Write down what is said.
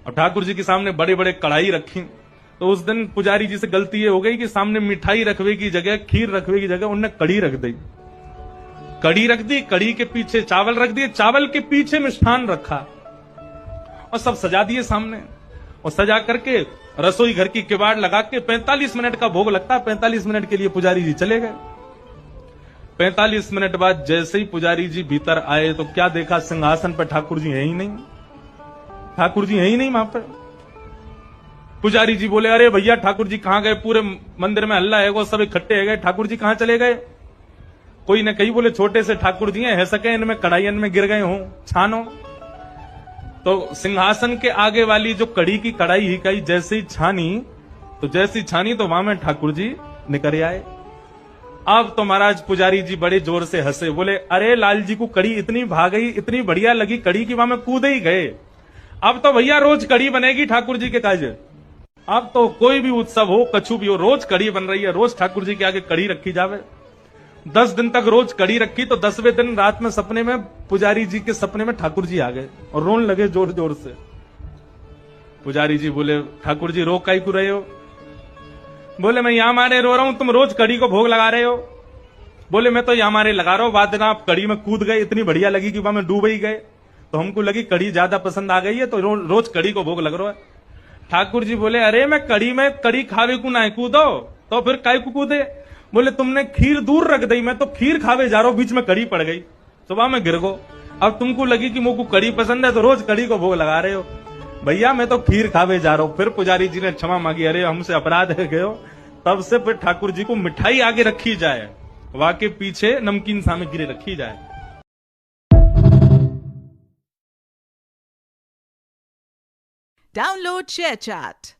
और ठाकुर जी के सामने बड़े बड़े कढ़ाई रखी। तो उस दिन पुजारी जी से गलती ये हो गई कि सामने मिठाई रखवे की जगह, खीर रखवे की जगह उनने कड़ी रख दी। कड़ी रख दी, कड़ी के पीछे चावल रख दिए, चावल के पीछे मिष्ठान रखा और सब सजा दिए सामने। और सजा करके रसोई घर की किवाड़ लगा के 45 मिनट का भोग लगता है, 45 मिनट के लिए पुजारी जी चले गए। 45 मिनट बाद जैसे ही पुजारी जी भीतर आए तो क्या देखा, सिंहासन पर ठाकुर जी है ही नहीं। ठाकुर जी है ही नहीं वहां पर। पुजारी जी बोले, अरे भैया ठाकुर जी कहां गए? पूरे मंदिर में हल्ला है, वो सब इकट्ठे है गए, ठाकुर जी कहां चले गए? कोई ने कही, बोले छोटे से ठाकुर जी है सके इनमें कढ़ाइयन में गिर गए हों, छानो। तो सिंहासन के आगे वाली जो कड़ी की कढ़ाई ही कही जैसे ही छानी, तो वहां में ठाकुर जी निकल आए। अब तो महाराज पुजारी जी बड़े जोर से हंसे, बोले अरे लाल जी को कड़ी इतनी भा गई, इतनी बढ़िया लगी कड़ी की वहां में कूद ही गए। अब तो भैया रोज कड़ी बनेगी ठाकुर जी के काज। अब तो कोई भी उत्सव हो, कछु भी हो, रोज कड़ी बन रही है, रोज ठाकुर जी के आगे कड़ी रखी जावे। 10 दिन तक रोज कड़ी रखी, तो 10वें दिन रात में सपने में पुजारी जी के सपने में ठाकुर जी आ गए और रोने लगे जोर जोर से। पुजारी जी बोले, ठाकुर जी रो काई को रहे हो? बोले मैं यहां मारे रो रहा हूं, तुम रोज कड़ी को भोग लगा रहे हो। बोले मैं तो यहां मारे लगा रहा हूं, बाद में आप कड़ी में कूद गए, इतनी बढ़िया लगी कि वहां में डूब ही गए, तो हमको लगी कड़ी ज्यादा पसंद आ गई है, तो रोज कड़ी को भोग लग रहा है। ठाकुर जी बोले, अरे मैं कड़ी खावे को ना कूदो, तो फिर काय को कूदे? बोले तुमने खीर दूर रख दी, मैं तो खीर खावे जा रहा हूं, बीच में कड़ी पड़ गई, सुबह में गिर गो। अब तुमको लगी कि मुझको कड़ी पसंद है, तो रोज कड़ी को भोग लगा रहे हो। भैया मैं तो खीर खावे जा रहा हूं। फिर पुजारी जी ने क्षमा मांगी, अरे हमसे अपराध है गयो। तब से फिर ठाकुर जी को मिठाई आगे रखी जाए, वाके पीछे नमकीन सामग्री रखी जाए। Download ShareChat.